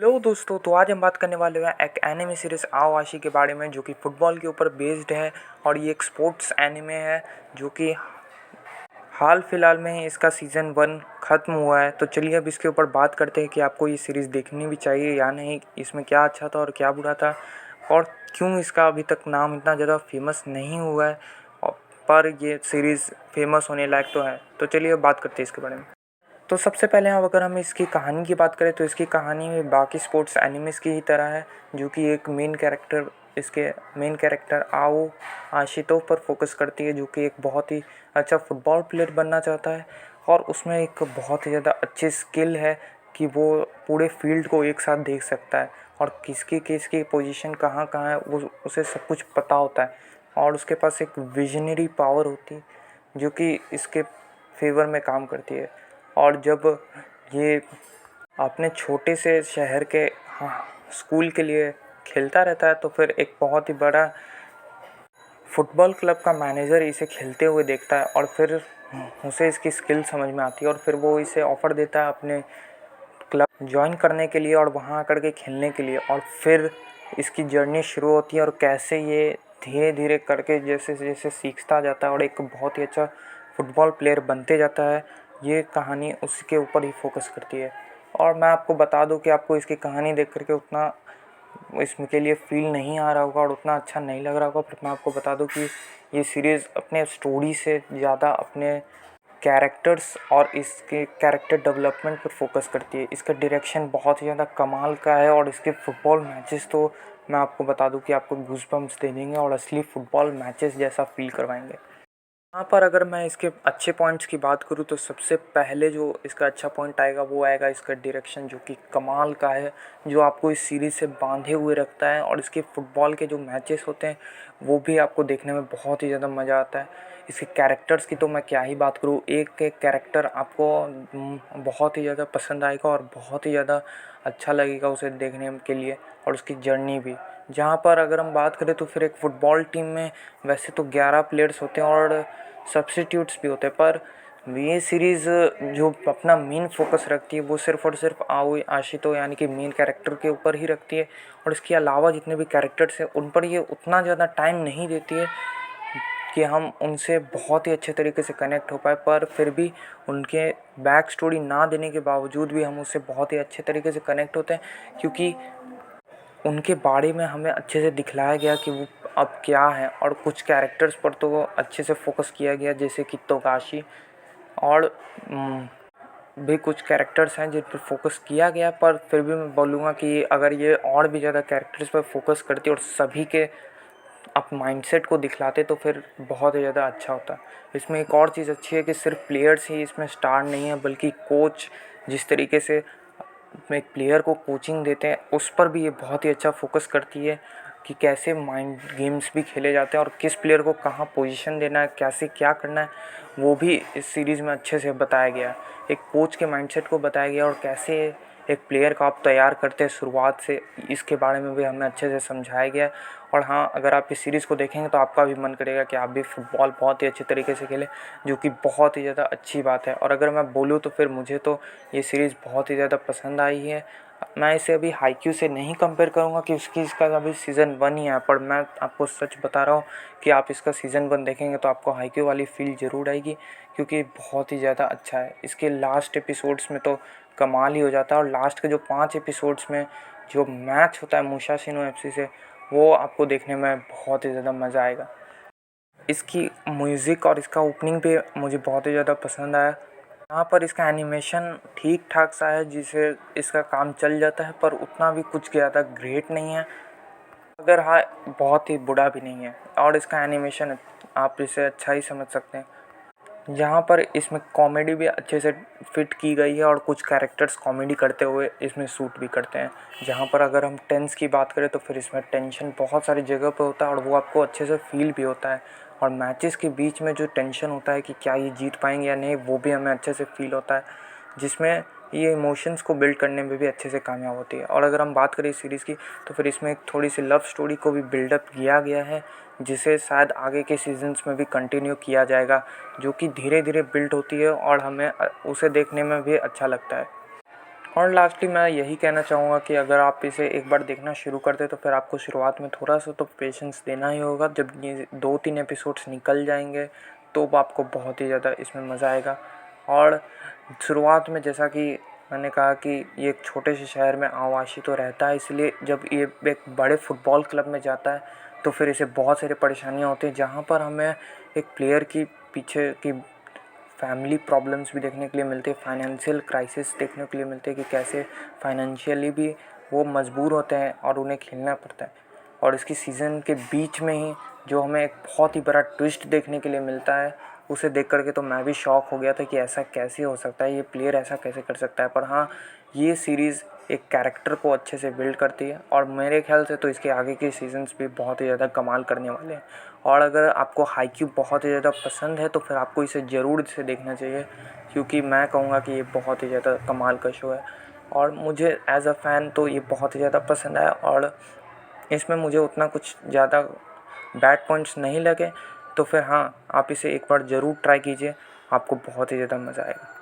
Hello दोस्तों, तो आज हम बात करने वाले हैं एक एनिमे सीरीज़ आओ आशी के बारे में, जो कि फुटबॉल के ऊपर बेस्ड है। और ये एक स्पोर्ट्स एनिमे है जो कि हाल फिलहाल में ही इसका सीज़न 1 ख़त्म हुआ है। तो चलिए अब इसके ऊपर बात करते हैं कि आपको ये सीरीज़ देखनी भी चाहिए या नहीं, इसमें क्या अच्छा था और क्या बुरा था, और क्यों इसका अभी तक नाम इतना ज़्यादा फेमस नहीं हुआ है। पर ये सीरीज़ फेमस होने लायक तो है। तो चलिए अब बात करते हैं इसके बारे में। तो सबसे पहले अगर हम इसकी कहानी की बात करें तो इसकी कहानी में बाकी स्पोर्ट्स एनिमेस की ही तरह है, जो कि एक इसके मेन कैरेक्टर आओ आशितो पर फोकस करती है, जो कि एक बहुत ही अच्छा फुटबॉल प्लेयर बनना चाहता है। और उसमें एक बहुत ही ज़्यादा अच्छी स्किल है कि वो पूरे फील्ड को एक साथ देख सकता है और किसकी किसकी पोजीशन कहाँ कहाँ है वो उसे सब कुछ पता होता है। और उसके पास एक विजनरी पावर होती है जो कि इसके फेवर में काम करती है। और जब ये अपने छोटे से शहर के स्कूल के लिए खेलता रहता है, तो फिर एक बहुत ही बड़ा फुटबॉल क्लब का मैनेजर इसे खेलते हुए देखता है और फिर उसे इसकी स्किल समझ में आती है और फिर वो इसे ऑफ़र देता है अपने क्लब ज्वाइन करने के लिए और वहाँ आकर के खेलने के लिए। और फिर इसकी जर्नी शुरू होती है और कैसे ये धीरे धीरे करके जैसे जैसे सीखता जाता है और एक बहुत ही अच्छा फुटबॉल प्लेयर बनते जाता है। ये कहानी उसके ऊपर ही फोकस करती है। और मैं आपको बता दूं कि आपको इसकी कहानी देख करके उतना इसमें के लिए फील नहीं आ रहा होगा और उतना अच्छा नहीं लग रहा होगा, पर मैं आपको बता दूं कि ये सीरीज़ अपने स्टोरी से ज़्यादा अपने कैरेक्टर्स और इसके कैरेक्टर डेवलपमेंट पर फोकस करती है। इसका डायरेक्शन बहुत ही ज़्यादा कमाल का है और इसके फुटबॉल मैचेस तो मैं आपको बता दूं कि आपको गूज़बम्प्स दे देंगे और असली फुटबॉल मैचेस जैसा फील करवाएंगे। यहाँ पर अगर मैं इसके अच्छे पॉइंट्स की बात करूँ तो सबसे पहले जो इसका अच्छा पॉइंट आएगा वो आएगा इसका डायरेक्शन, जो कि कमाल का है, जो आपको इस सीरीज़ से बांधे हुए रखता है। और इसके फुटबॉल के जो मैचेस होते हैं वो भी आपको देखने में बहुत ही ज़्यादा मज़ा आता है। इसके कैरेक्टर्स की तो मैं क्या ही बात करूँ, एक एक कैरेक्टर आपको बहुत ही ज़्यादा पसंद आएगा और बहुत ही ज़्यादा अच्छा लगेगा उसे देखने के लिए, और उसकी जर्नी भी। जहाँ पर अगर हम बात करें तो फिर एक फ़ुटबॉल टीम में वैसे तो 11 प्लेयर्स होते हैं और सब्स्टिट्यूट्स भी होते हैं, पर ये सीरीज़ जो अपना मेन फोकस रखती है वो सिर्फ़ और सिर्फ आओ आशितो यानी कि मेन कैरेक्टर के ऊपर ही रखती है। और इसके अलावा जितने भी कैरेक्टर्स हैं उन पर ये उतना ज़्यादा टाइम नहीं देती है कि हम उनसे बहुत ही अच्छे तरीके से कनेक्ट हो पाए, पर फिर भी उनके बैक स्टोरी ना देने के बावजूद भी हम उससे बहुत ही अच्छे तरीके से कनेक्ट होते हैं, क्योंकि उनके बारे में हमें अच्छे से दिखलाया गया कि वो अब क्या है। और कुछ कैरेक्टर्स पर तो वो अच्छे से फोकस किया गया, जैसे कि तोगाशी। और भी कुछ कैरेक्टर्स हैं जिन पर फोकस किया गया, पर फिर भी मैं बोलूँगा कि अगर ये और भी ज़्यादा कैरेक्टर्स पर फोकस करती और सभी के आप माइंडसेट को दिखलाते तो फिर बहुत ही ज़्यादा अच्छा होता। इसमें एक और चीज़ अच्छी है कि सिर्फ प्लेयर्स ही इसमें स्टार नहीं है, बल्कि कोच जिस तरीके से एक प्लेयर को कोचिंग देते हैं उस पर भी ये बहुत ही अच्छा फोकस करती है कि कैसे माइंड गेम्स भी खेले जाते हैं और किस प्लेयर को कहाँ पोजीशन देना है, कैसे क्या करना है, वो भी इस सीरीज़ में अच्छे से बताया गया है। एक कोच के माइंडसेट को बताया गया और कैसे एक प्लेयर को आप तैयार करते हैं शुरुआत से, इसके बारे में भी हमें अच्छे से समझाया गया है। और हाँ, अगर आप इस सीरीज़ को देखेंगे तो आपका भी मन करेगा कि आप भी फुटबॉल बहुत ही अच्छे तरीके से खेलें, जो कि बहुत ही ज़्यादा अच्छी बात है। और अगर मैं बोलूँ तो फिर मुझे तो ये सीरीज़ बहुत ही ज़्यादा पसंद आई है। मैं इसे अभी हाईक्यू से नहीं कंपेयर करूँगा कि इसका अभी सीज़न 1 ही है, पर मैं आपको सच बता रहा हूँ कि आप इसका सीज़न 1 देखेंगे तो आपको हाईक्यू वाली फील ज़रूर आएगी, क्योंकि बहुत ही ज़्यादा अच्छा है। इसके लास्ट एपिसोड्स में तो कमाल ही हो जाता है, और लास्ट के जो 5 एपिसोड्स में जो मैच होता है मुसाशी नो एफसी से, वो आपको देखने में बहुत ही ज़्यादा मज़ा आएगा। इसकी म्यूज़िक और इसका ओपनिंग भी मुझे बहुत ही ज़्यादा पसंद आया। यहाँ पर इसका एनिमेशन ठीक ठाक सा है जिससे इसका काम चल जाता है, पर उतना भी कुछ ज़्यादा ग्रेट नहीं है, अगर हाँ बहुत ही बुरा भी नहीं है। और इसका एनिमेशन आप इसे अच्छा ही समझ सकते हैं। यहाँ पर इसमें कॉमेडी भी अच्छे से फिट की गई है और कुछ कैरेक्टर्स कॉमेडी करते हुए इसमें सूट भी करते हैं। जहाँ पर अगर हम टेंस की बात करें तो फिर इसमें टेंशन बहुत सारी जगह पे होता है और वो आपको अच्छे से फील भी होता है। और मैचेस के बीच में जो टेंशन होता है कि क्या ये जीत पाएंगे या नहीं, वो भी हमें अच्छे से फील होता है, जिसमें ये इमोशंस को बिल्ड करने में भी अच्छे से कामयाब होती है। और अगर हम बात करें इस सीरीज़ की तो फिर इसमें एक थोड़ी सी लव स्टोरी को भी बिल्डअप किया गया है, जिसे शायद आगे के सीजन्स में भी कंटिन्यू किया जाएगा, जो कि धीरे धीरे बिल्ड होती है और हमें उसे देखने में भी अच्छा लगता है। और लास्टली मैं यही कहना चाहूँगा कि अगर आप इसे एक बार देखना शुरू कर दें तो फिर आपको शुरुआत में थोड़ा सा तो पेशेंस देना ही होगा। जब ये 2-3 एपिसोड्स निकल जाएंगे तो आपको बहुत ही ज़्यादा इसमें मज़ा आएगा। और शुरुआत में जैसा कि मैंने कहा कि ये एक छोटे से शहर में आवाशी तो रहता है, इसलिए जब ये एक बड़े फुटबॉल क्लब में जाता है तो फिर इसे बहुत सारी परेशानियाँ होती हैं, जहाँ पर हमें एक प्लेयर की पीछे की फैमिली प्रॉब्लम्स भी देखने के लिए मिलते हैं, फाइनेंशियल क्राइसिस देखने के लिए मिलते हैं कि कैसे फाइनेंशियली भी वो मजबूर होते हैं और उन्हें खेलना पड़ता है। और इसकी सीज़न के बीच में ही जो हमें एक बहुत ही बड़ा ट्विस्ट देखने के लिए मिलता है, उसे देख कर के तो मैं भी शॉक हो गया था कि ऐसा कैसे हो सकता है, ये प्लेयर ऐसा कैसे कर सकता है। पर हाँ, ये सीरीज़ एक कैरेक्टर को अच्छे से बिल्ड करती है और मेरे ख्याल से तो इसके आगे के सीजन्स भी बहुत ही ज़्यादा कमाल करने वाले हैं। और अगर आपको हाईक्यू बहुत ही ज़्यादा पसंद है तो फिर आपको इसे ज़रूर इसे देखना चाहिए, क्योंकि मैं कहूँगा कि ये बहुत ही ज़्यादा कमाल का शो है। और मुझे एज़ अ फ़ैन तो ये बहुत ही ज़्यादा पसंद आया और इसमें मुझे उतना कुछ ज़्यादा बैड पॉइंट्स नहीं लगे। तो फिर हाँ, आप इसे एक बार ज़रूर ट्राई कीजिए, आपको बहुत ही ज़्यादा मज़ा आएगा।